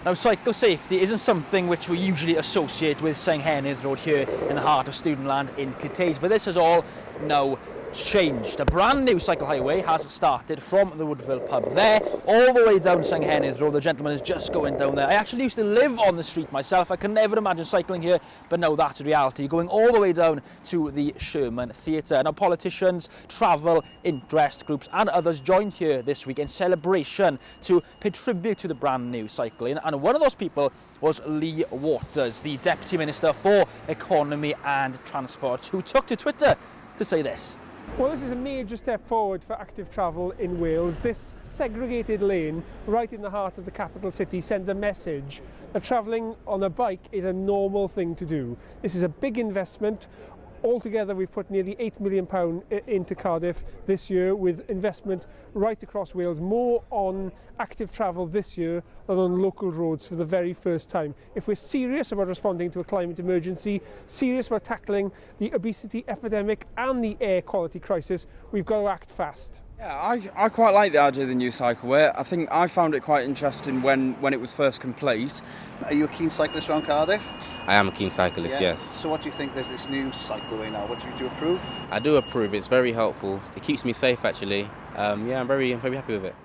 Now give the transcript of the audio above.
Now, cycle safety isn't something which we usually associate with Senghennydd Road here in the heart of student land in Cyteis, but this has all now changed. A brand new cycle highway has started from the Woodville pub there all the way down Senghennydd Road. The gentleman is just going down there. I actually used to live on the street myself. I could never imagine cycling here, but no, that's reality. Going all the way down to the Sherman Theatre. Now, politicians, travel interest groups and others joined here this week in celebration to pay tribute to the brand new cycling, and one of those people was Lee Waters, the Deputy Minister for Economy and Transport, who took to Twitter to say this. Well, this is a major step forward for active travel in Wales. This segregated lane right in the heart of the capital city sends a message that travelling on a bike is a normal thing to do. This is a big investment. Altogether, we've put nearly £8 million into Cardiff this year, with investment right across Wales, more on active travel this year than on local roads for the very first time. If we're serious about responding to a climate emergency, serious about tackling the obesity epidemic and the air quality crisis, we've got to act fast. Yeah, I quite like the idea of the new cycleway. I think I found it quite interesting when it was first complete. Are you a keen cyclist around Cardiff? I am a keen cyclist, yes. So what do you think? There's this new cycleway now. What do you approve? I do approve. It's very helpful. It keeps me safe, actually. I'm very happy with it.